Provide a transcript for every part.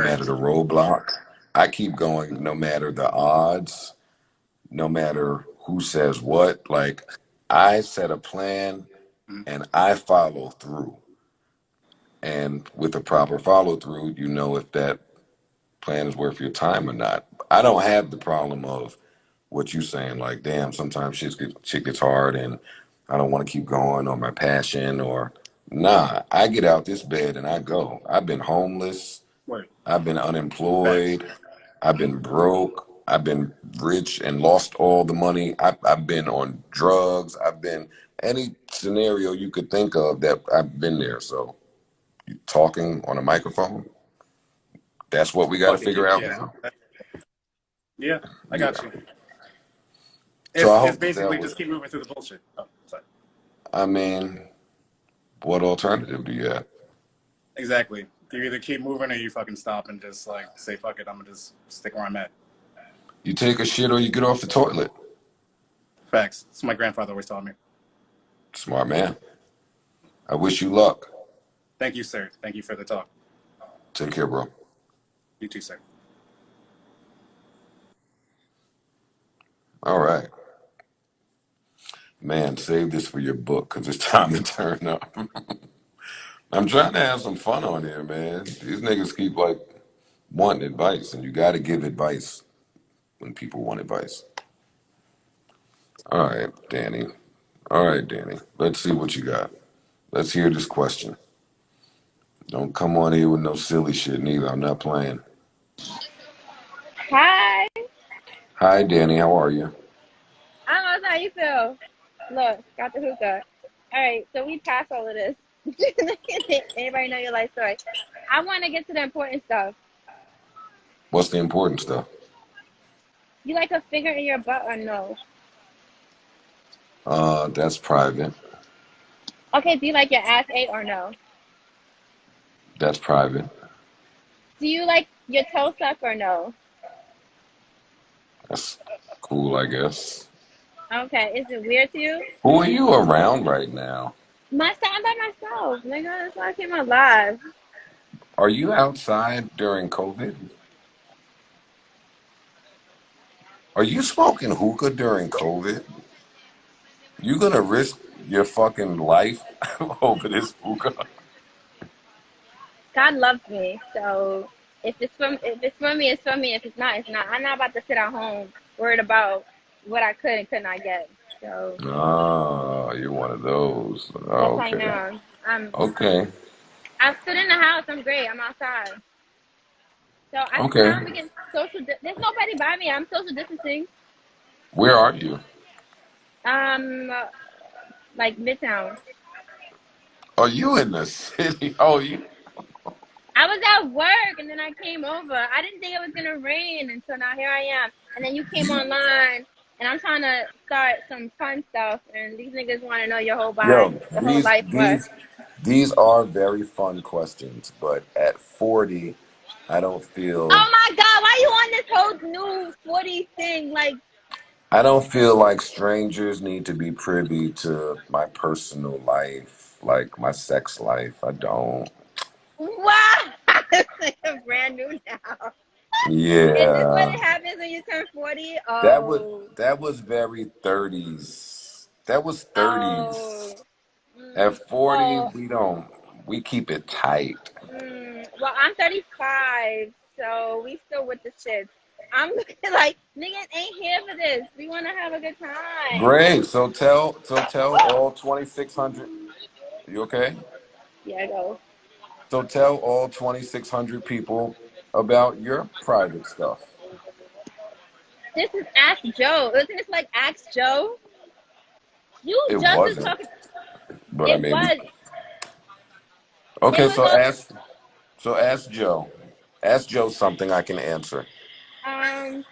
matter the roadblock. I keep going no matter the odds, no matter who says what. Like, I set a plan and I follow through. And with a proper follow through, you know if that plan is worth your time or not. I don't have the problem of what you saying, like, damn, sometimes shit gets hard and I don't want to keep going, or my passion, or nah, I get out this bed and I go. I've been homeless, Word. I've been Facts. unemployed, I've been broke, I've been rich and lost all the money. I've been on drugs, I've been any scenario you could think of that I've been there. So you talking on a microphone, that's what we got to Fuck it. figure out Yeah. now. Yeah. I got Yeah. you. So I It's hope that that basically was, just keep moving through the bullshit. Oh, sorry. I mean, what alternative do you have? Exactly. You either keep moving or you fucking stop and just like say fuck it. I'm gonna just stick where I'm at. You take a shit or you get off the toilet. Facts. That's what my grandfather always taught me. Smart man. I wish you luck. Thank you, sir. Thank you for the talk. Take care, bro. You too, sir. All right. Man, save this for your book because it's time to turn up. I'm trying to have some fun on here, man. These niggas keep like wanting advice, and you got to give advice when people want advice. All right, Danny. All right, Danny. Let's see what you got. Let's hear this question. Don't come on here with no silly shit, neither. I'm not playing. Hi. Hi, Danny. How are you? I'm how you feel. Look, got the hookah. All right, so we passed all of this. Anybody know your life story? I want to get to the important stuff. What's the important stuff? You like a finger in your butt or no? That's private. Okay, do you like your ass ate or no? That's private. Do you like your toe sucked or no? That's cool, I guess. Okay, is it weird to you? Who are you around right now? I'm by myself. Nigga, that's why I came alive. Are you outside during COVID? Are you smoking hookah during COVID? You gonna risk your fucking life over this hookah? God loves me, so if it's for me, it's for me. If it's not, it's not. I'm not about to sit at home worried about what I could and could not get. So Ah, you're one of those. that's Oh, how I okay. know. Okay. I stood in the house. I'm great. I'm outside. So I sit Okay. down. We get there's nobody by me. I'm social distancing. Where are you? Um, like Midtown. Are you in the city? Oh, you. I was at work and then I came over. I didn't think it was gonna rain, and so now here I am. And then you came online, and I'm trying to start some fun stuff. And these niggas want to know your whole Yo, the whole life work. these are very fun questions, but at 40, I don't feel Oh my God, why you on this whole new 40 thing? Like, I don't feel like strangers need to be privy to my personal life, like my sex life. I don't. wow, it's like a brand new now. Is this what Yeah. it happens when you turn 40? That was Oh, that was very 30s. That was 30s. oh, At 40, well, we keep it tight. well, I'm 35, so we still with the shit. I'm looking like niggas ain't here for this. We want to have a good time. Great. So tell all 2,600. You okay? Yeah, go. So tell all 2,600 people about your private stuff. This is Ask Joe. Isn't this like Ask Joe? You It just was wasn't, talking. but I It mean, was. It okay. was So ask Joe. Ask Joe something I can answer. um.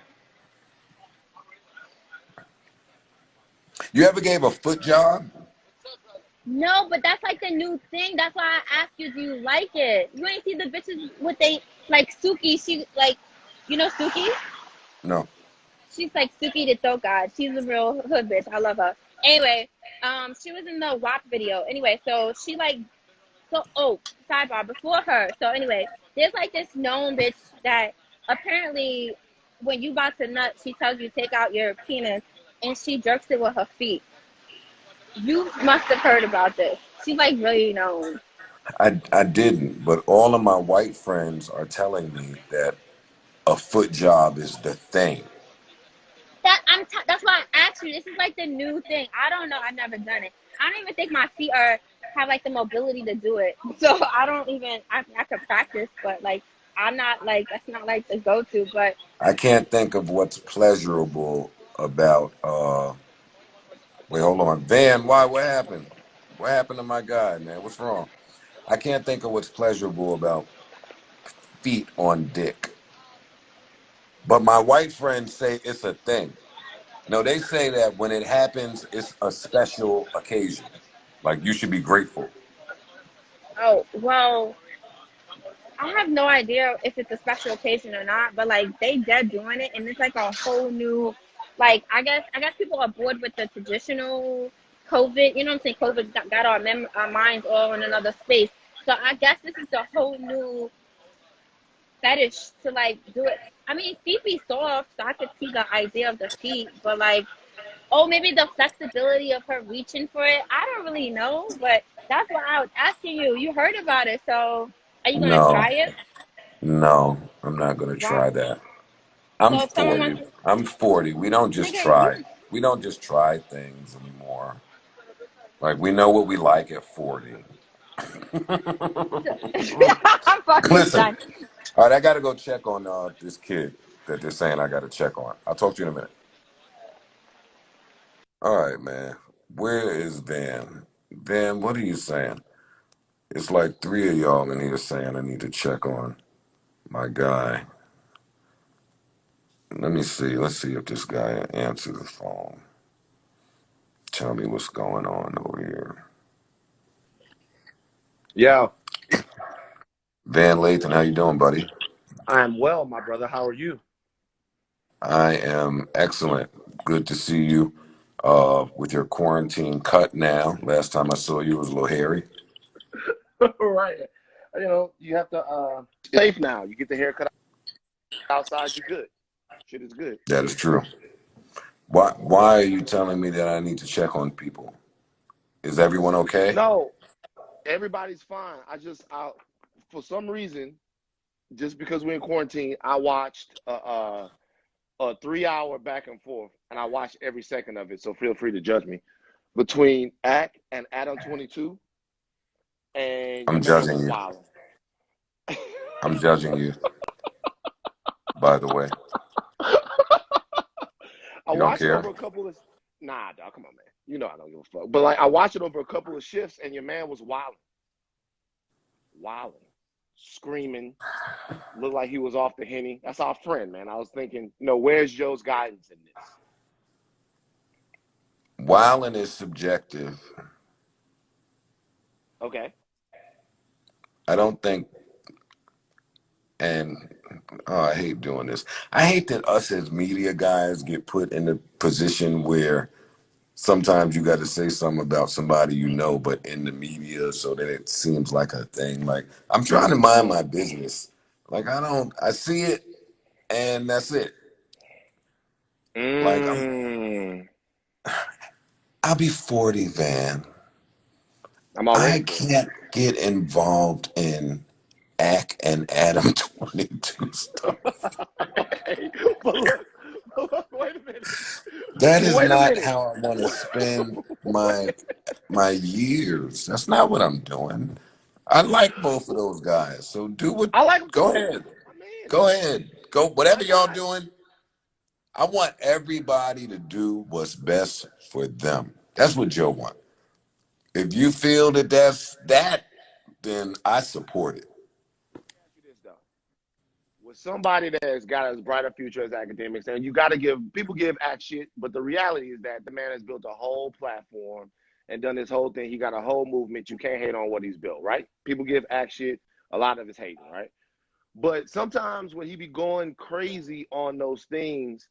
You ever gave a foot job? No, but that's like the new thing. That's why I asked you, do you like it? You ain't see the bitches with they like Suki. She like, you know Suki. No. She's like Suki the throat god. She's a real hood bitch. I love her. Anyway, she was in the WAP video. Anyway, so she like So, oh, sidebar, before her. So, anyway, there's like this known bitch that apparently when you about to nut, she tells you take out your penis and she jerks it with her feet. You must have heard about this. She's like really known. I didn't, but all of my white friends are telling me that a foot job is the thing. That's why I asked you. This is like the new thing. I don't know. I've never done it. I don't even think my feet are have like the mobility to do it. So I don't even. I could practice, but like I'm not like that's not like the go to. But I can't think of what's pleasurable about wait, hold on. Van, why what happened? What happened to my guy, man? What's wrong? I can't think of what's pleasurable about feet on dick. But my white friends say it's a thing. No, they say that when it happens, it's a special occasion. Like you should be grateful. oh well, I have no idea if it's a special occasion or not. But like they dead doing it, and it's like a whole new. Like I guess people are bored with the traditional COVID. You know what I'm saying? COVID got our minds all in another space. So I guess this is a whole new fetish to like do it. I mean, feet be soft, so I could see the idea of the feet, but like, oh, maybe the flexibility of her reaching for it. I don't really know, but that's why I was asking you. You heard about it, so are you gonna No, try it? no, I'm not gonna Why? try that. I'm So if someone 40. wants to, I'm 40. We don't just nigga, try. you. We don't just try things anymore. Like we know what we like at 40. I'm fucking Listen, done. all right, I got to go check on this kid that they're saying I got to check on. I'll talk to you in a minute. All right, man. Where is Van? Van, what are you saying? It's like three of y'all in here saying I need to check on my guy. Let me see. Let's see if this guy answers the phone. Tell me what's going on over here. Yeah, Van Lathan, how you doing, buddy? I am well, my brother. How are you? I am excellent. Good to see you. With your quarantine cut now. Last time I saw you was a little hairy. Right. You know, you have to safe now. You get the haircut outside, you're good. Shit is good. That is true. Why are you telling me that I need to check on people? Is everyone okay? No, everybody's fine. I for some reason, just because we're in quarantine, I watched a 3 hour back and forth, and I watched every second of it. So feel free to judge me between Ack and Adam 22, and your I'm man judging was you. wilding. I'm judging you, by the way. I You don't watched it care? over a couple of. Nah, dog, come on, man. You know I don't give a fuck. But like, I watched it over a couple of shifts, and your man was wilding, screaming, looked like he was off the henny. That's our friend, man. I was thinking, where's Joe's guidance in this? Wilding is subjective. Okay. I don't think, and oh, I hate doing this. I hate that us as media guys get put in a position where sometimes you got to say something about somebody you know, but in the media, so that it seems like a thing. Like I'm trying to mind my business. Like I see it, and that's it. Like Mm, I'll be 40, Van. I'm already I 40. can't get involved in Ack and Adam 22 stuff. Okay. But look, wait a minute. That is Wait a not minute. how I want to spend Wait. my years. That's not what I'm doing. I like both of those guys. So do what I like him go too. ahead. My man, Go ahead. Go whatever my y'all guy. doing. I want everybody to do what's best for them. That's what Joe wants. If you feel that that's that, then I support it. Ask you this though. With somebody that's got as bright a future as academics, and you got to give people give act shit, but the reality is that the man has built a whole platform and done this whole thing. He got a whole movement. You can't hate on what he's built, right? People give act shit. A lot of it's hating, right? But sometimes when he be going crazy on those things,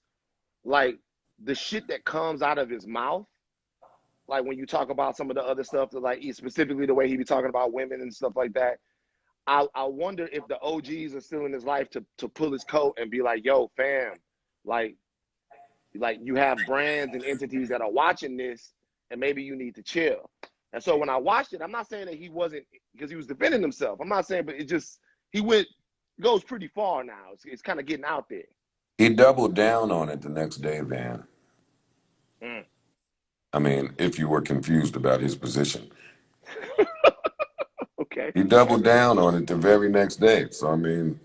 like the shit that comes out of his mouth, like when you talk about some of the other stuff, like specifically the way he be talking about women and stuff like that. I wonder if the OGs are still in his life to pull his coat and be like, yo, fam, like you have brands and entities that are watching this, and maybe you need to chill. And so when I watched it, I'm not saying that he wasn't, because he was defending himself. I'm not saying, but it just, goes pretty far now. It's kind of getting out there. He doubled down on it the next day, Van. Mm. I mean, if you were confused about his position. Okay. He doubled down on it the very next day. So, I mean,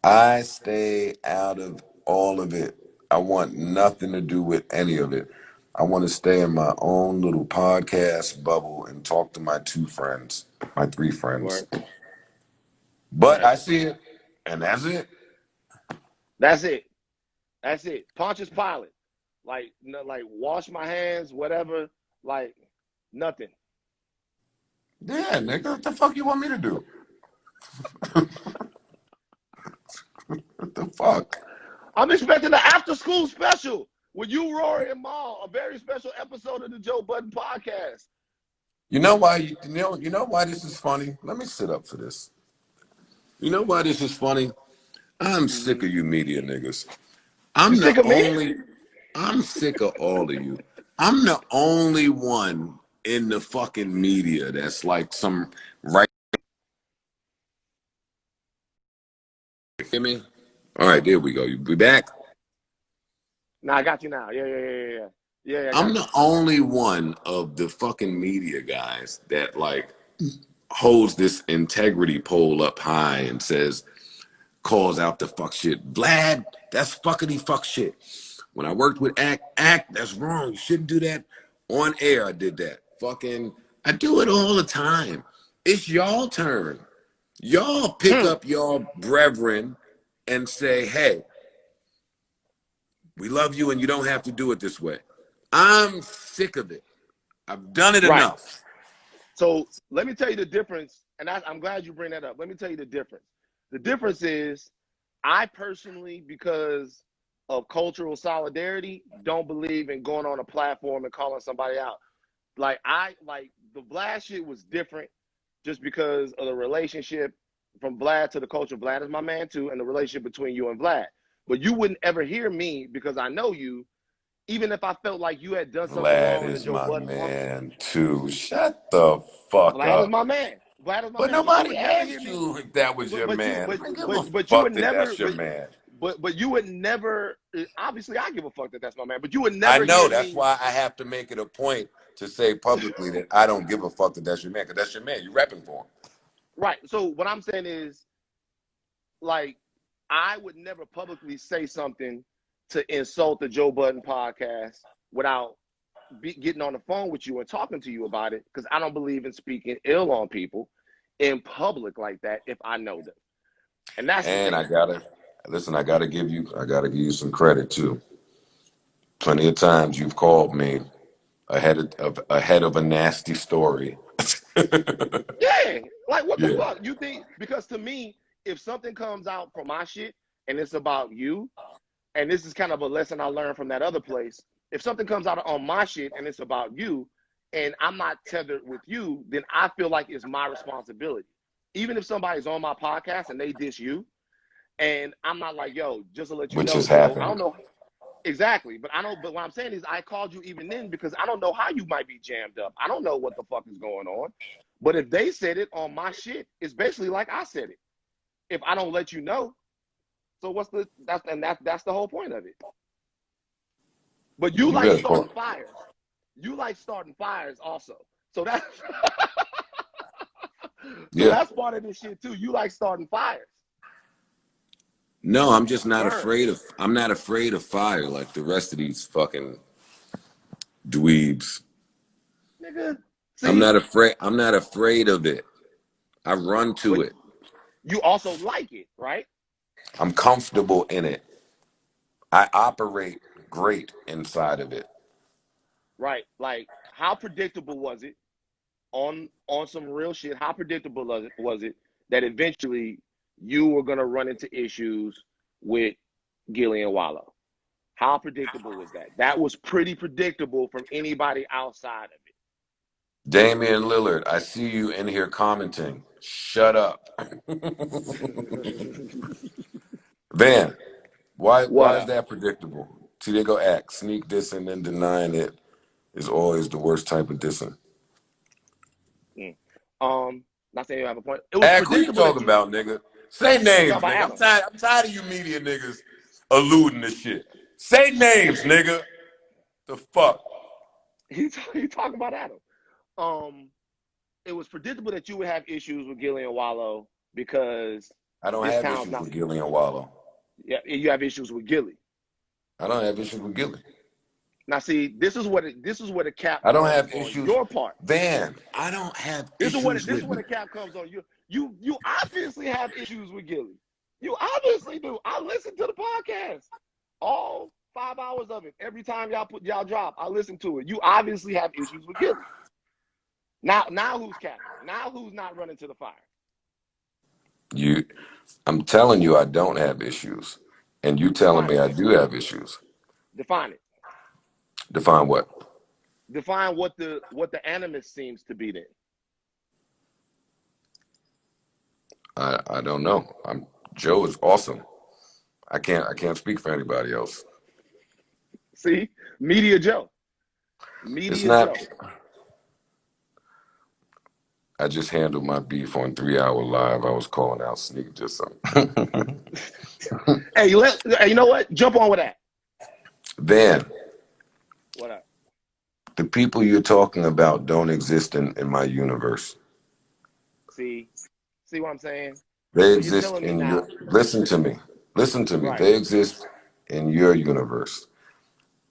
I stay out of all of it. I want nothing to do with any of it. I want to stay in my own little podcast bubble and talk to my 2 friends, my 3 friends. Right. But Right. I see it, and that's it. That's it. That's it. Pontius Pilate. Like wash my hands, whatever. Like nothing. Yeah, nigga, what the fuck you want me to do? What the fuck? I'm expecting the after school special with you, Rory, and Maul. A very special episode of the Joe Budden podcast. You know why? You know why this is funny? Let me sit up for this. You know why this is funny? I'm sick of you media niggas. You sick of me? I'm sick of all of you. I'm the only one in the fucking media that's like some right. Hear me? All right, there we go. You be back? Nah, I got you now. Yeah. Yeah, I'm the only one of the fucking media guys that like holds this integrity pole up high and says, calls out the fuck shit. Vlad, that's fuckity fuck shit. When I worked with Act, that's wrong. You shouldn't do that. On air, I did that. Fucking, I do it all the time. It's y'all turn. Y'all pick up your brethren and say, hey, we love you and you don't have to do it this way. I'm sick of it. I've done it enough. So let me tell you the difference, and I'm glad you bring that up. Let me tell you the difference. The difference is I personally, because of cultural solidarity, don't believe in going on a platform and calling somebody out. Like the Vlad shit was different just because of the relationship from Vlad to the culture. Vlad is my man too, and the relationship between you and Vlad. But you wouldn't ever hear me, because I know you, even if I felt like you had done something wrong Vlad in the is Joe my Budden man too. Shut the fuck Vlad is up. my man. Vlad is my But man. But you nobody would never hear asked me. you if that was your But you man. I don't give a but you fuck would that never. that's your man. But you would never. Obviously, I give a fuck that that's my man. But you would I never know. hear That's me. why I have to make it a point to say publicly that I don't give a fuck that that's your man, because that's your man. You're repping for him. Right. So what I'm saying is, like, I would never publicly say something to insult the Joe Budden podcast without getting on the phone with you and talking to you about it, because I don't believe in speaking ill on people in public like that if I know them. And that's the thing. And I gotta give you some credit too. Plenty of times you've called me ahead of a nasty story. Yeah, like what the Yeah. fuck? You think, because to me, if something comes out from my shit and it's about you, and this is kind of a lesson I learned from that other place, if something comes out on my shit and it's about you and I'm not tethered with you, then I feel like it's my responsibility. Even if somebody's on my podcast and they diss you, and I'm not like, yo, just to let you Which know, has Joe, I don't happened. know exactly, but but what I'm saying is I called you even then because I don't know how you might be jammed up. I don't know what the fuck is going on. But if they said it on my shit, it's basically like I said it. If I don't let you know, so that's the whole point of it. But you You like better starting call. fires. You like starting fires also. So that's Yeah. that's part of this shit too. You like starting fires. No, I'm just not Burn. afraid of. I'm not afraid of fire like the rest of these fucking dweebs. Nigga. I'm See, not afraid. I'm not afraid of it. I run to but it. you also like it, right? I'm comfortable in it. I operate great inside of it. Right. Like, how predictable was it on some real shit? How predictable was it that eventually you were gonna run into issues with Gillie and Wallow? How predictable was that? That was pretty predictable from anybody outside of it. Damian Lillard, I see you in here commenting. Shut up. Van, why What is up? that predictable? See, they go act. Sneak dissing and denying it is always the worst type of dissing. Mm. Not saying you have a point. It was Act, who you predictable that talking you about, nigga? Say I'm talking names, about nigga. I'm Adam. tired. I'm tired of you media niggas alluding to shit. Say names, nigga. The fuck? He talking about Adam. It was predictable that you would have issues with Gillie and Wallow because I don't this have town's issues not. with Gillie and Wallow. Yeah, you have issues with Gillie. I don't have issues with Gillie. Now, see, this is where the cap I don't comes have on issues. your part. Van, I don't have issues This is with. where the cap comes on you. You obviously have issues with Gillie. You obviously do. I listen to the podcast, all 5 hours of it. Every time y'all drop, I listen to it. You obviously have issues with Gillie. Now who's capping? Now who's not running to the fire? I'm telling you, I don't have issues, and you telling Define me it I then. do have issues. Define it. Define what? Define what the animus seems to be then. I don't know. Joe is awesome. I can't speak for anybody else. See? Media Joe. It's Media not. Joe. I just handled my beef on 3 Hour Live. I was calling out Sneak just something. Hey, you know what? Jump on with that. Van, What up? the people you're talking about don't exist in my universe. See what I'm saying? They So you're exist telling me in your. now, Listen to me. Listen to me. right? They exist in your universe.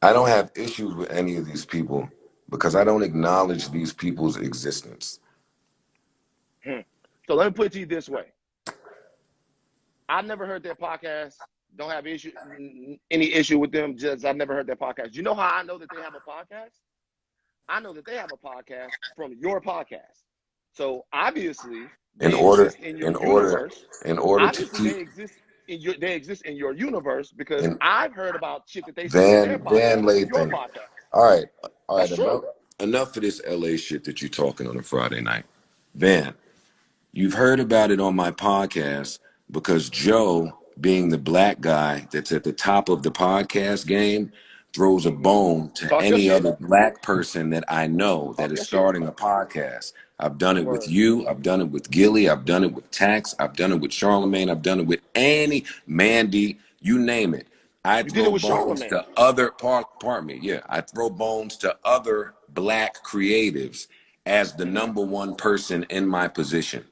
I don't have issues with any of these people because I don't acknowledge these people's existence. So let me put it to you this way. I've never heard their podcast. Don't have any issue with them. Just I've never heard their podcast. You know how I know that they have a podcast? I know that they have a podcast from your podcast. So obviously In they order, exist in your in order, universe. in order to Obviously keep they exist in your universe because in I've heard about shit that they say on their Van podcast from your Lathan. podcast. All right, all right. That's true. Enough of this LA shit that you're talking on a Friday night. Van, you've heard about it on my podcast because Joe, being the black guy that's at the top of the podcast game, throws a bone to Talk your any shit. other black person that I know that Talk is your shit. starting a podcast. I've done it with Word. you. I've done it with Gillie. I've done it with Tax. I've done it with Charlemagne. I've done it with any Mandy, you name it. I You did it throw with bones Charlemagne. to other pardon me, yeah. I throw bones to other black creatives as the number one person in my position.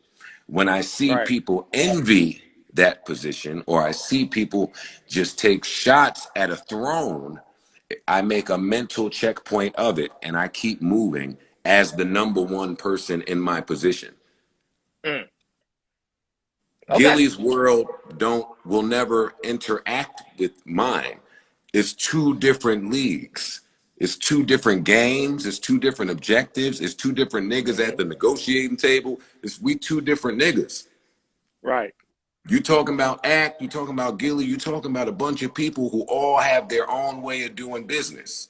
When I see Right. people envy that position or I see people just take shots at a throne, I make a mental checkpoint of it and I keep moving as the number one person in my position. Mm. Okay. Gillie's world will never interact with mine. It's two different leagues. It's two different games. It's two different objectives. It's two different niggas at the negotiating table. We two different niggas. Right. You talking about Act, you talking about Gillie, you talking about a bunch of people who all have their own way of doing business.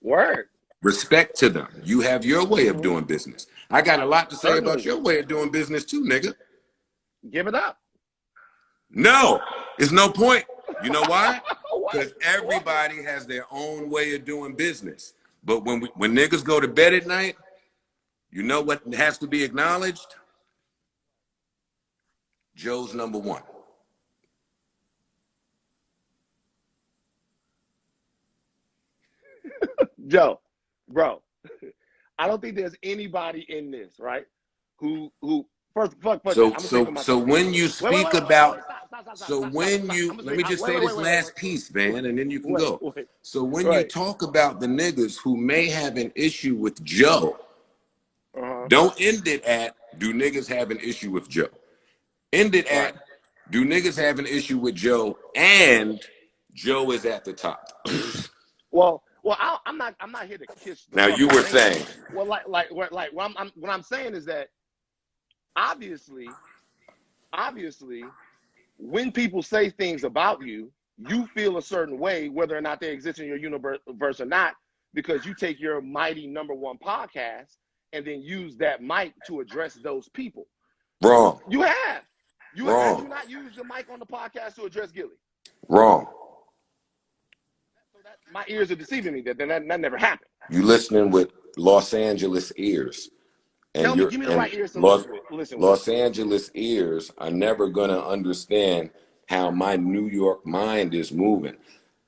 Word. Respect to them. You have your way of doing business. I got a lot to say about Certainly. your way of doing business too, nigga. Give it up. No, it's no point. You know why? What? Because everybody has their own way of doing business. But when niggas go to bed at night, you know what has to be acknowledged? Joe's number one. Joe, bro, I don't think there's anybody in this, right? Who first fuck that. I'm gonna say for myself. So when you speak Wait, about stop. let me just say this last piece, Van, and then you can go. Wait. So when you Right. talk about the niggas who may have an issue with Joe, Uh-huh. don't end it at, do niggas have an issue with Joe? End it at, Right. do niggas have an issue with Joe and Joe is at the top? Well, I'm not here to kiss the Now you fucking were ring. saying. Well, what I'm saying is that obviously, when people say things about you, you feel a certain way, whether or not they exist in your universe or not, because you take your mighty number one podcast and then use that mic to address those people. Wrong. You have. Have you Wrong. not used the mic on the podcast to address Gillie? Wrong. So that my ears are deceiving me. That never happened. You listening with Los Angeles ears. And Tell me, give me the right ears to Los, listen with. Los Angeles ears are never going to understand how my New York mind is moving.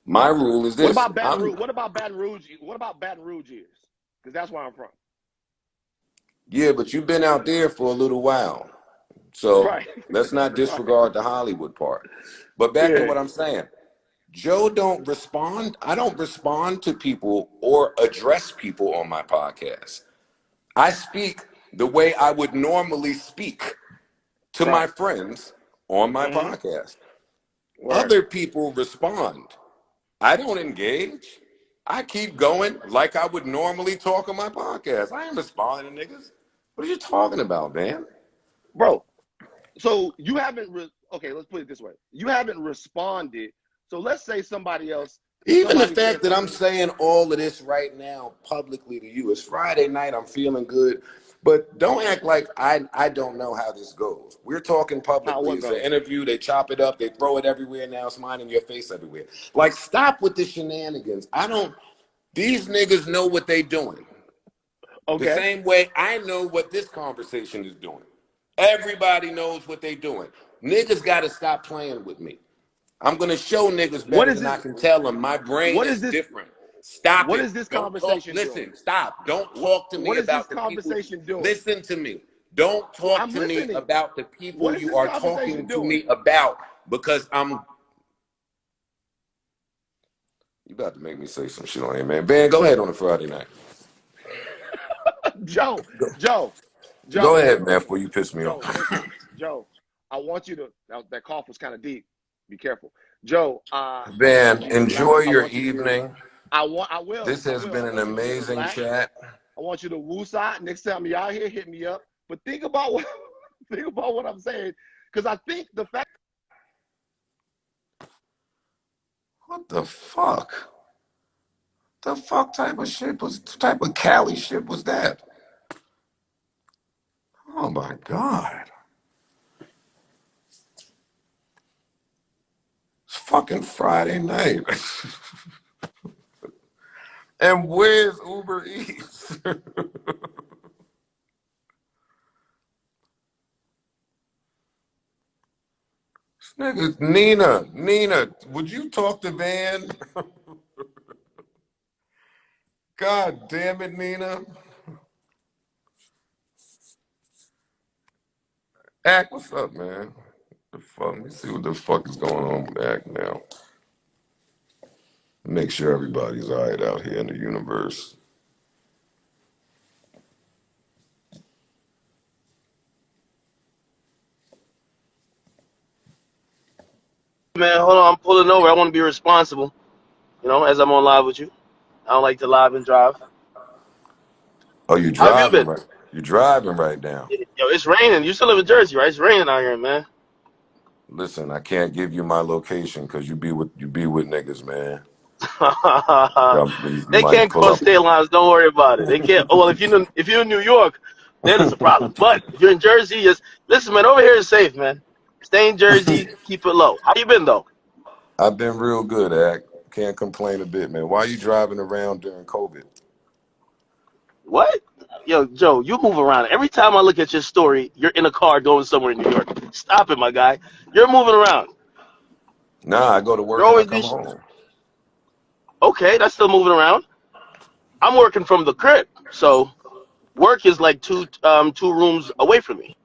My rule is this. What about Baton Rouge? What about Baton Rouge? What about Baton Rouge ears? Because that's where I'm from. Yeah, but you've been out there for a little while. So right. Let's not disregard the Hollywood part. But back to what I'm saying. Joe don't respond. I don't respond to people or address people on my podcast. I speak the way I would normally speak to my friends on my podcast. Other people respond. I don't engage. I keep going like I would normally talk on my podcast. I ain't responding to niggas. What are you talking about, man? Bro, so you haven't, okay, let's put it this way. You haven't responded. So let's say somebody else. Even the fact that I'm saying all of this right now publicly to you, it's Friday night, I'm feeling good. But don't act like I don't know how this goes. We're talking publicly. It's an interview. They chop it up. They throw it everywhere now. It's mine in your face everywhere. Like, stop with the shenanigans. These niggas know what they doing. Okay. The same way I know what this conversation is doing. Everybody knows what they doing. Niggas got to stop playing with me. I'm going to show niggas better than I can tell them. My brain is different. Stop it. What is this conversation doing? Listen, stop. Don't talk to me about the conversation doing. Listen to me. Don't talk to me about the people you are talking to me about, because you about to make me say some shit on here, man. Ben, go ahead on a Friday night. Joe. Go ahead, man, before you piss me off. Joe, I want you to, that cough was kind of deep. Be careful. Joe. Ben, enjoy your evening. I will. This has been an amazing chat. I want you to woosah. Next time you're out here, hit me up. But think about what I'm saying, because I think the fact. What the fuck? The fuck type of Cali shit was that? Oh my God. It's fucking Friday night. And where's Uber Eats? Nigga, Nina, would you talk to Van? God damn it, Nina. Ack, what's up, man? The fuck? Let me see what the fuck is going on with Ack now. Make sure everybody's all right out here in the universe. Man, hold on, I'm pulling over. I want to be responsible, as I'm on live with you. I don't like to live and drive. Oh, you driving? How have you been? Right? You're driving right now. Yo, it's raining. You still live in Jersey, right? It's raining out here, man. Listen, I can't give you my location because you be with niggas, man. They can't cross state lines. Don't worry about it. They can't. Oh, well, if you're in New York, then it's a problem. But if you're in Jersey, listen, man. Over here is safe, man. Stay in Jersey. Keep it low. How you been though? I've been real good, Ack. Can't complain a bit, man. Why are you driving around during COVID? What? Yo, Joe, you move around. Every time I look at your story, you're in a car going somewhere in New York. Stop it, my guy. You're moving around. Nah, I go to work and I come home. Okay, that's still moving around. I'm working from the crib, so work is like two rooms away from me.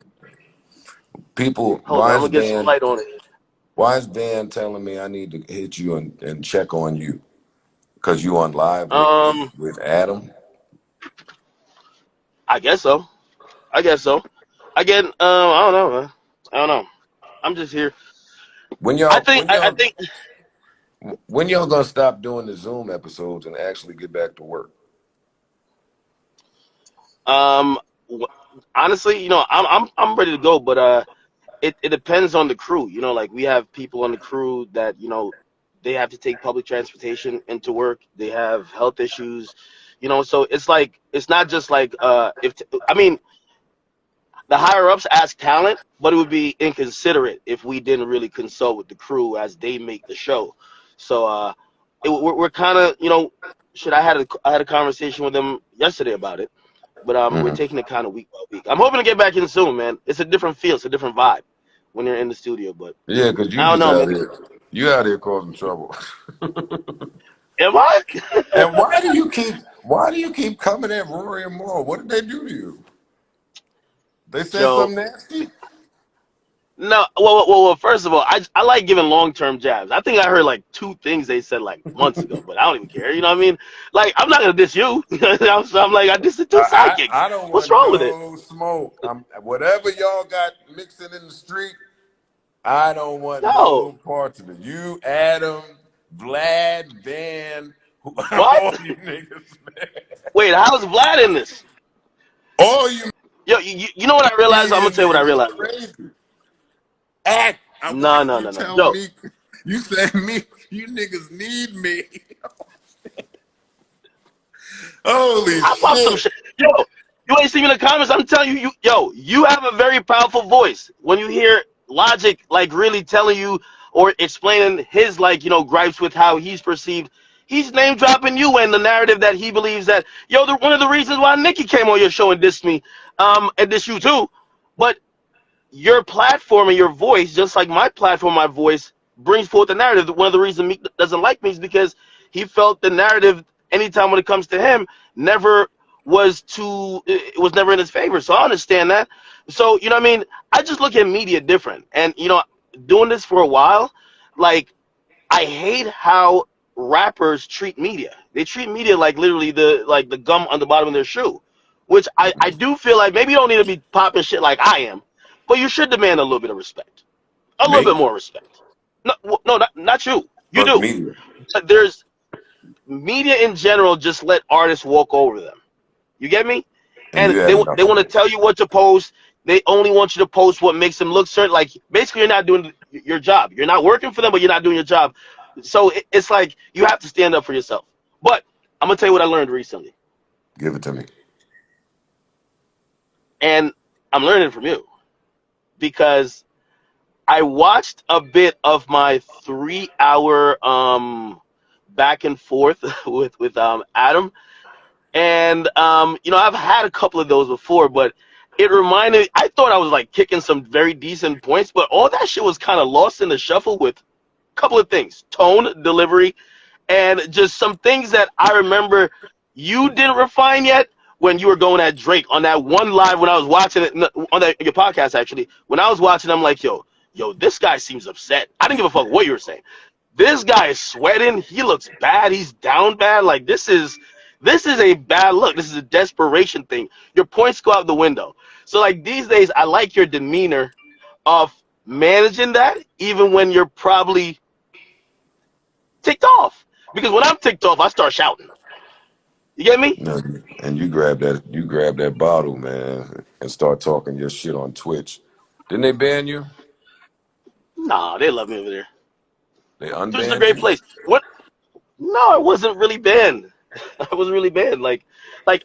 People, hold on, I'm gonna get some light on it. Why is Dan telling me I need to hit you and check on you? Because you on live with Adam? I guess so. Again, I don't know, man. I don't know. I'm just here. When y'all gonna stop doing the Zoom episodes and actually get back to work? Honestly, I'm ready to go, but it depends on the crew. Like we have people on the crew that they have to take public transportation into work. They have health issues. You know, so it's like it's not just like if I mean the higher ups ask talent, but it would be inconsiderate if we didn't really consult with the crew as they make the show. So we're kind of shit. I had a conversation with them yesterday about it, but we're Hmm. taking it kind of week by week. I'm hoping to get back in soon, man. It's a different feel, it's a different vibe when you're in the studio. But Yeah, because you I don't just know, out man. here, you out here causing trouble. Am I? And why do you keep coming at Rory and Moore? What did they do to you? They said Joe. something nasty? No, well. First of all, I like giving long term jabs. I think I heard like two things they said like months ago, but I don't even care. You know what I mean? Like I'm not gonna diss you. So I'm like I dissed the two sidekicks. I don't What's want wrong with it? no smoke. Whatever y'all got mixing in the street, I don't want No. no parts of it. You, Adam, Vlad, Dan, What? all you niggas, man. Wait, how's Vlad in this? All you Yo, you know what I realized? I'm gonna median tell you what I niggas, it's realized. crazy. Act. I No, watched no, you no, no. tell Joe, me. You said me. You niggas need me. Holy I pop some shit. shit. Yo, you ain't seen me in the comments. I'm telling you, you have a very powerful voice. When you hear Logic like really telling you or explaining his like gripes with how he's perceived, he's name dropping you and the narrative that he believes that one of the reasons why Nikki came on your show and dissed me, and dissed you too, but your platform and your voice, just like my platform, my voice brings forth the narrative. One of the reasons Meek doesn't like me is because he felt the narrative, anytime when it comes to him, never it was never in his favor. So I understand that. So what I mean? I just look at media different. And doing this for a while, like I hate how rappers treat media. They treat media like literally the gum on the bottom of their shoe, which I do feel like maybe you don't need to be popping shit like I am, but you should demand a little bit of respect, a little bit Me? more respect. No, no, not you. You Fuck do. me. But there's media in general just let artists walk over them. You get me? And And you they have enough they of want to it. tell you what to post. They only want you to post what makes them look certain. Like basically, you're not doing your job. You're not working for them, but you're not doing your job. So it's like you have to stand up for yourself. But I'm gonna tell you what I learned recently, Give it to me. and I'm learning from you because I watched a bit of my 3 hour back and forth with Adam. And I've had a couple of those before, but it reminded I thought I was like kicking some very decent points, but all that shit was kind of lost in the shuffle with a couple of things. Tone, delivery, and just some things that I remember you didn't refine yet when you were going at Drake on that one live when I was watching it on your podcast actually. When I was watching, I'm like, yo, this guy seems upset. I didn't give a fuck what you were saying. This guy is sweating. He looks bad. He's down bad. Like this is a bad look. This is a desperation thing. Your points go out the window. So like these days, I like your demeanor of managing that, even when you're probably ticked off. Because when I'm ticked off, I start shouting. You get me? No, and you grab that bottle, man, and start talking your shit on Twitch. Didn't they ban you? Nah, they love me over there. They Twitch is a unbanned great you? place. What? No, it wasn't really banned. I wasn't really banned. Like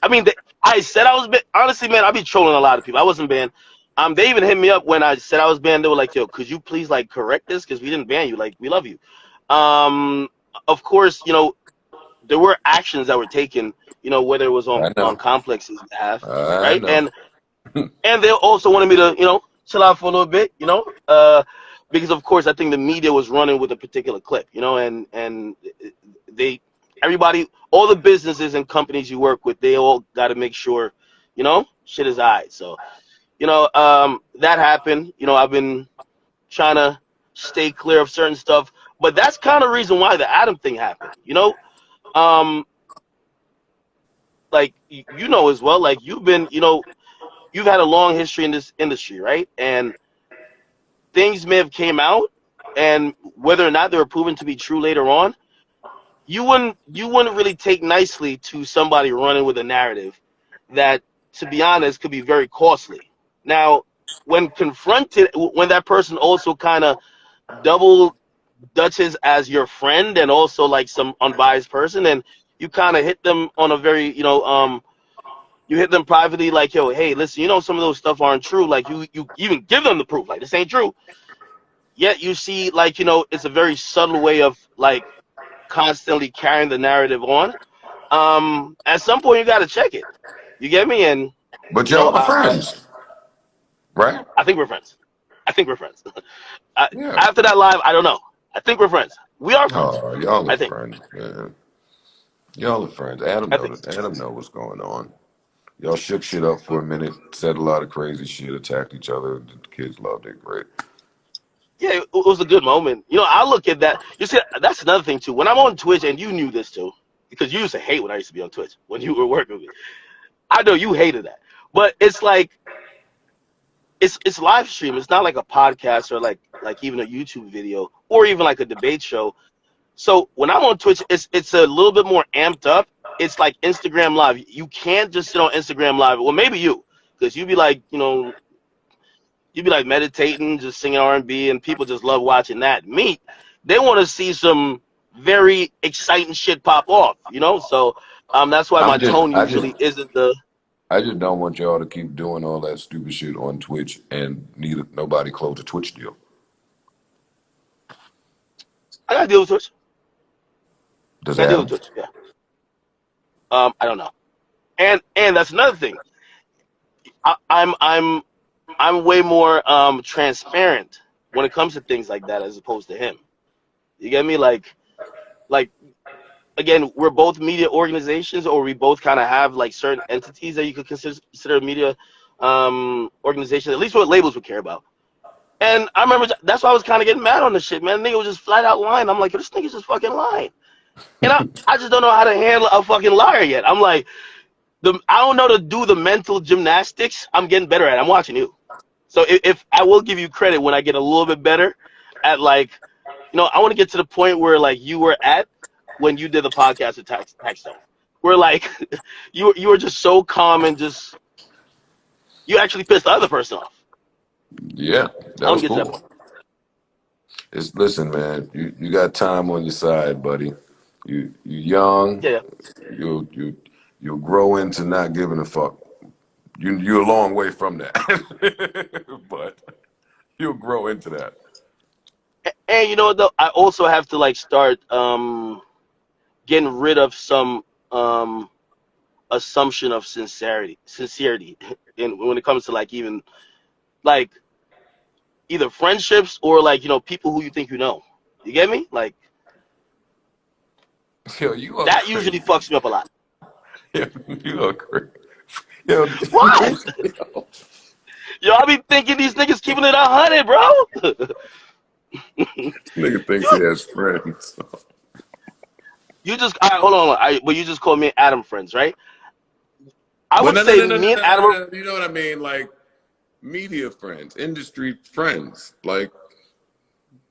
I mean, I said I was banned. Honestly, man, I be trolling a lot of people. I wasn't banned. They even hit me up when I said I was banned. They were like, "Yo, could you please like correct this? Because we didn't ban you. Like, we love you." Um, of course, there were actions that were taken. Whether it was I on know. Complex's behalf, I right? know. And they also wanted me to chill out for a little bit. Because of course I think the media was running with a particular clip. And they everybody, all the businesses and companies you work with, they all got to make sure shit is alright. So that happened. I've been trying to stay clear of certain stuff, but that's kind of reason why the Adam thing happened. Um, like as well. Like you've had a long history in this industry, right? And things may have came out, and whether or not they were proven to be true later on, you wouldn't really take nicely to somebody running with a narrative that, to be honest, could be very costly. Now, when confronted, when that person also kind of double dutches as your friend and also like some unbiased person, and you kind of hit them on a very, you hit them privately, like, yo, hey, listen, some of those stuff aren't true. Like, you even give them the proof, like, this ain't true. Yet you see, like, it's a very subtle way of, like, constantly carrying the narrative on. At some point, you got to check it. You get me? And, But y'all are friends, right? I think we're friends. I think we're friends. Yeah. After that live, I don't know. I think we're friends. We are friends. Oh, y'all are I think. friends, man. Y'all are friends. Adam I think knows. so. Adam know what's going on. Y'all shook shit up for a minute, said a lot of crazy shit, attacked each other. The kids loved it. Great. Yeah, it was a good moment. I look at that. You see, that's another thing too. When I'm on Twitch, and you knew this too, because you used to hate when I used to be on Twitch when you were working with me. I know you hated that, but it's like it's live stream. It's not like a podcast or like even a YouTube video or even like a debate show. So when I'm on Twitch, it's a little bit more amped up. It's like Instagram Live. You can't just sit on Instagram Live. Well, maybe you, because you'd be like, you'd be like meditating, just singing R&B, and people just love watching that. Me, they want to see some very exciting shit pop off, So that's why my I'm just, tone usually isn't the. I just don't want y'all to keep doing all that stupid shit on Twitch and nobody close a Twitch deal. I gotta deal with Twitch. Does I gotta deal with Adam? Twitch. Yeah. I don't know. And that's another thing. I'm way more transparent when it comes to things like that as opposed to him. You get me? Like again, we're both media organizations, or we both kind of have like certain entities that you could consider media organizations. At least what labels would care about. And I remember that's why I was kind of getting mad on the shit, man. The nigga was just flat out lying. I'm like, this nigga's just fucking lying. And I just don't know how to handle a fucking liar yet. I'm like, I don't know to do the mental gymnastics. I'm getting better at it. I'm watching you. So if I will give you credit when I get a little bit better at like, I want to get to the point where like you were at when you did the podcast with Taxstone, where like you were just so calm and just you actually pissed the other person off. Yeah, I that want was to get to that cool. point. Listen, man, you got time on your side, buddy. You young, Yeah, yeah. you'll grow into not giving a fuck. You're a long way from that, but you'll grow into that. And though, I also have to like start getting rid of some assumption of sincerity, in when it comes to like even like either friendships or like people who you think you know. You get me? Like Yo, you are that usually crazy. fucks me up a lot. Yo, you are crazy. Yo, Why? Yo, I be thinking these niggas keeping it 100, bro. nigga thinks he you, has friends. you just all right, hold on. But you just called me and Adam friends, right? I But would no, no, say no, no, no, me and no, Adam no, are, no. You know what I mean? Like media friends, industry friends. Like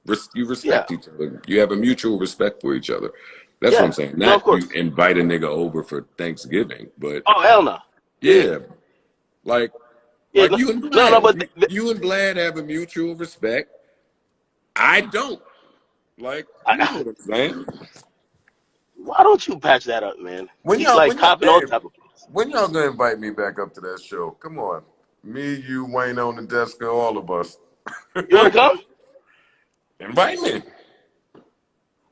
you yeah, respect each other. You have a mutual respect for each other. That's what I'm yeah. saying. No, of Not you course. invite a nigga over for Thanksgiving, but Oh hell no. Yeah, yeah, like yeah. you and No, Blad. but You and Blad have a mutual respect. I don't. Like, you know I, what I'm saying? why don't you patch that up, man? When Keep y'all, like when y'all, copping all hey, type of things. when y'all gonna invite me back up to that show? Come on, me, you, Wayne on the desk, all of us. You want to come? Invite me.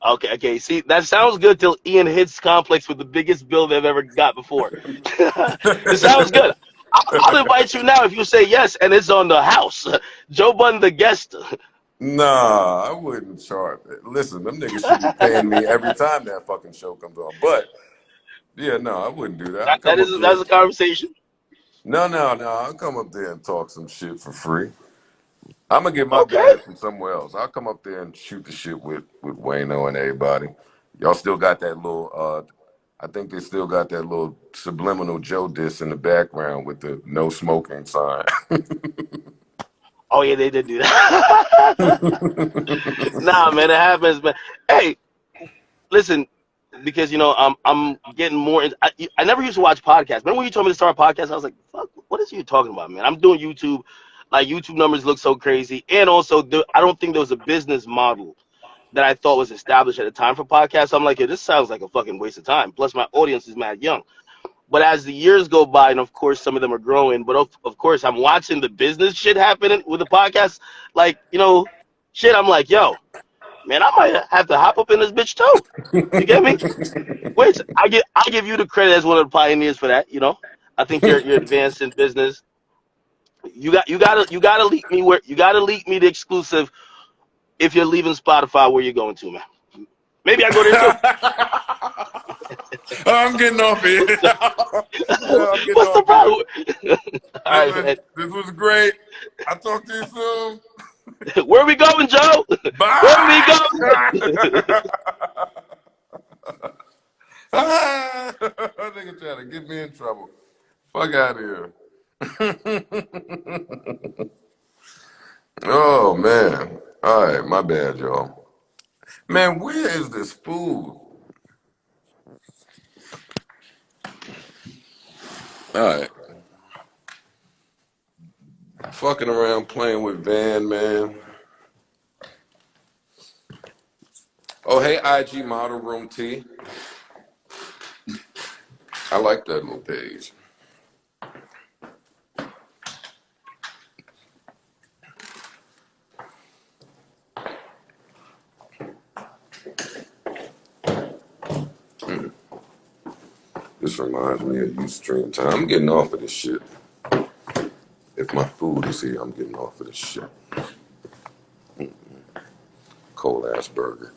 Okay, okay. See, that sounds good till Ian hits complex with the biggest bill they've ever got before. It sounds good. I'll invite you now if you say yes, and it's on the house. Joe Budden, the guest. Nah, I wouldn't charge. Listen, them niggas should be paying me every time that fucking show comes on. But yeah, no, I wouldn't do that. I'll come up there. That's a conversation. No. I'll come up there and talk some shit for free. I'm gonna get my Okay. bag from somewhere else. I'll come up there and shoot the shit with Wayno and everybody. Y'all still got that little I think they still got that little subliminal Joe diss in the background with the no smoking sign. Oh yeah, they did do that. Nah, man, it happens, man. Hey, listen, because I'm getting more. I never used to watch podcasts. Remember when you told me to start a podcast? I was like, "Fuck, what is you talking about, man?" I'm doing YouTube. Like YouTube numbers look so crazy, and also I don't think there was a business model that I thought was established at the time for podcasts. I'm like, yeah, this sounds like a fucking waste of time. Plus, my audience is mad young. But as the years go by, and of course, some of them are growing, but of course, I'm watching the business shit happening with the podcast. Like, shit, I'm like, yo, man, I might have to hop up in this bitch too. You get me? Which I give you the credit as one of the pioneers for that. I think you're advanced in business. You gotta leak me the exclusive if you're leaving Spotify where you're going to, man. Maybe I go there too. I'm getting off here. Yeah, I'm getting What's the off here. problem? All right, Listen, man. this was great. I'll talk to you soon. Where are we going, Joe? Where are we Bye. going? Nigga trying to get me in trouble. Fuck out of here. Oh man. All right, my bad, y'all. Man, where is this food? All right. Fucking around playing with Van, man. Oh, hey, IG Model Room T. I like that little page. This reminds me of Ustream time. I'm getting off of this shit. If my food is here, I'm getting off of this shit. Cold ass burger.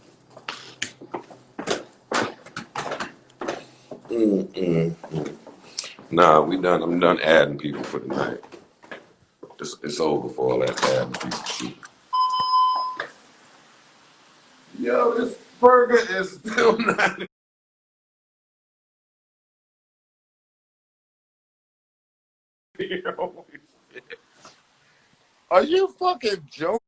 Nah, we done. I'm done adding people for the night. It's over for all that adding people shit. Yo, this burger is still not here. Are you fucking joking?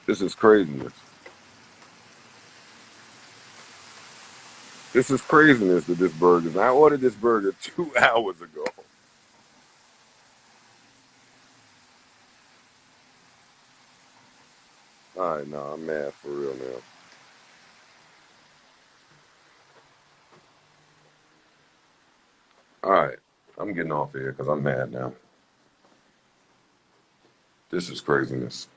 This is craziness. This is craziness that this burger. And I ordered this burger 2 hours ago. All right, no, I'm mad for real now. All right, I'm getting off here because I'm mad now. This is craziness.